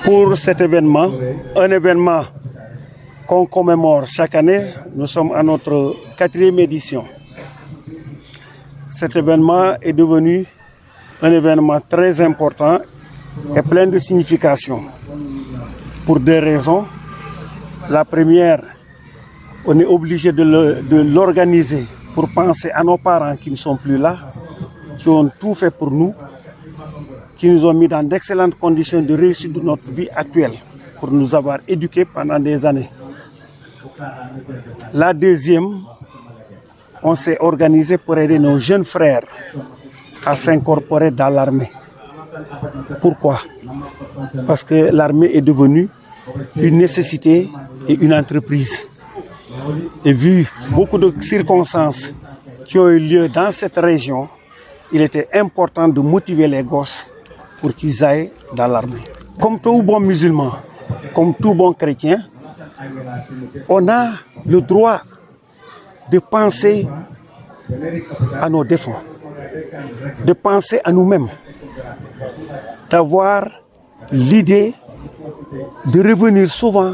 Pour cet événement, un événement qu'on commémore chaque année, nous sommes à notre 4e édition. Cet événement est devenu un événement très important et plein de signification. Pour 2 raisons. La première, on est obligé de l'organiser pour penser à nos parents qui ne sont plus là, qui ont tout fait pour nous, qui nous ont mis dans d'excellentes conditions de réussite de notre vie actuelle, pour nous avoir éduqués pendant des années. La deuxième, on s'est organisé pour aider nos jeunes frères à s'incorporer dans l'armée. Pourquoi? Parce que l'armée est devenue une nécessité et une entreprise. Et vu beaucoup de circonstances qui ont eu lieu dans cette région, il était important de motiver les gosses pour qu'ils aillent dans l'armée. Comme tout bon musulman, comme tout bon chrétien, on a le droit de penser à nos défunts, de penser à nous-mêmes, d'avoir l'idée de revenir souvent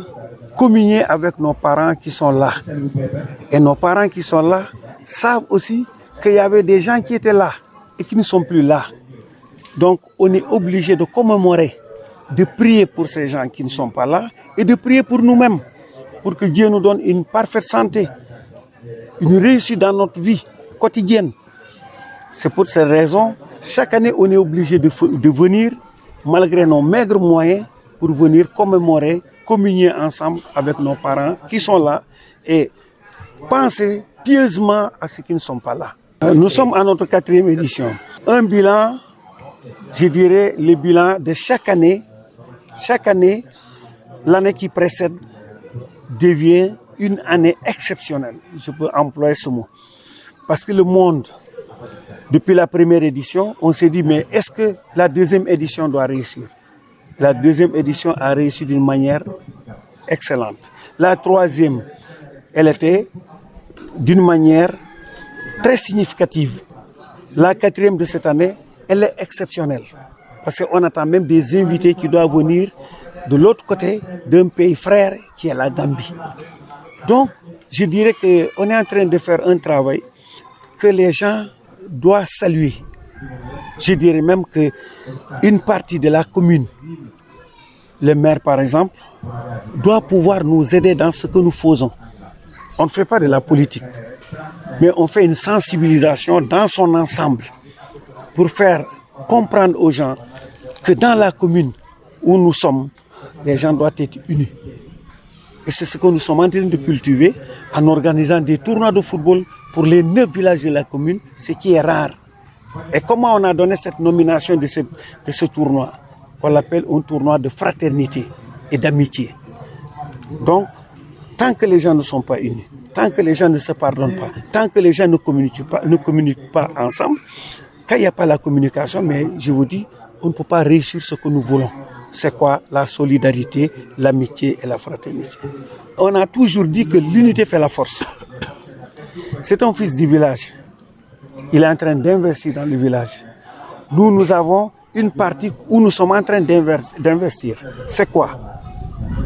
communier avec nos parents qui sont là. Et nos parents qui sont là savent aussi qu'il y avait des gens qui étaient là et qui ne sont plus là. Donc on est obligé de commémorer, de prier pour ces gens qui ne sont pas là et de prier pour nous-mêmes, pour que Dieu nous donne une parfaite santé, une réussite dans notre vie quotidienne. C'est pour ces raisons, chaque année on est obligé de venir, malgré nos maigres moyens, pour venir commémorer, communier ensemble avec nos parents qui sont là et penser pieusement à ceux qui ne sont pas là. Nous sommes à notre 4e édition. Un bilan, je dirais le bilan de chaque année. Chaque année, l'année qui précède devient une année exceptionnelle. Je peux employer ce mot. Parce que le monde, depuis la 1re édition, on s'est dit, mais est-ce que la 2e édition doit réussir? La 2e édition a réussi d'une manière excellente. La 3e, elle était d'une manière très significative. La 4e de cette année, elle est exceptionnelle. Parce qu'on attend même des invités qui doivent venir de l'autre côté d'un pays frère qui est la Gambie. Donc, je dirais qu'on est en train de faire un travail que les gens doivent saluer. Je dirais même qu'une partie de la commune, le maire par exemple, doit pouvoir nous aider dans ce que nous faisons. On ne fait pas de la politique, mais on fait une sensibilisation dans son ensemble pour faire comprendre aux gens que dans la commune où nous sommes, les gens doivent être unis. Et c'est ce que nous sommes en train de cultiver en organisant des tournois de football pour les 9 villages de la commune, ce qui est rare. Et comment on a donné cette nomination de ce tournoi? On l'appelle un tournoi de fraternité et d'amitié. Donc, tant que les gens ne sont pas unis, tant que les gens ne se pardonnent pas, tant que les gens ne communiquent pas ensemble, quand il n'y a pas la communication, mais je vous dis, on ne peut pas réussir ce que nous voulons. C'est quoi? La solidarité, l'amitié et la fraternité. On a toujours dit que l'unité fait la force. C'est un fils du village. Il est en train d'investir dans le village. Nous avons une partie où nous sommes en train d'investir. C'est quoi?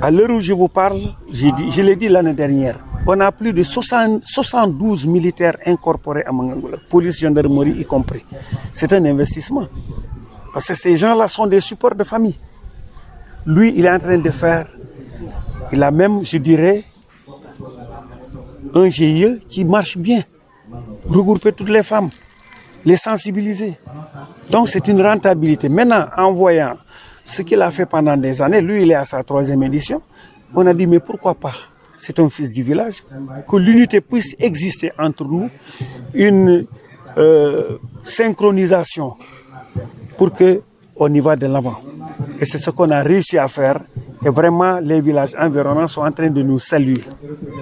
À l'heure où je vous parle, je l'ai dit l'année dernière, on a plus de 72 militaires incorporés à Mangangoula, police, gendarmerie y compris. C'est un investissement. Parce que ces gens-là sont des supports de famille. Lui, il est en train de faire, il a même, je dirais, un GIE qui marche bien. Regrouper toutes les femmes, les sensibiliser. Donc c'est une rentabilité. Maintenant, en voyant ce qu'il a fait pendant des années, lui, il est à sa 3e édition, on a dit, mais pourquoi pas? C'est un fils du village, que l'unité puisse exister entre nous, une synchronisation pour qu'on y va de l'avant. Et c'est ce qu'on a réussi à faire. Et vraiment, les villages environnants sont en train de nous saluer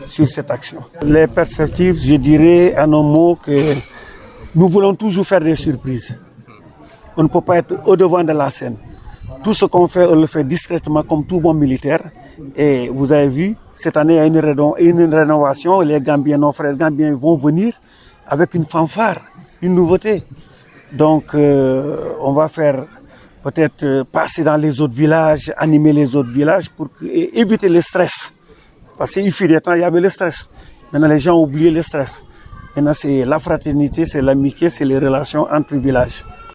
sur cette action. Les perspectives, je dirais en un mot que nous voulons toujours faire des surprises. On ne peut pas être au-devant de la scène. Tout ce qu'on fait, on le fait discrètement comme tout bon militaire. Et vous avez vu, cette année, il y a une rénovation. Les Gambiens, nos frères Gambiens vont venir avec une fanfare, une nouveauté. Donc, on va faire peut-être passer dans les autres villages, animer les autres villages pour éviter le stress. Parce qu'il fut des temps, il y avait le stress. Maintenant, les gens ont oublié le stress. Maintenant, c'est la fraternité, c'est l'amitié, c'est les relations entre villages.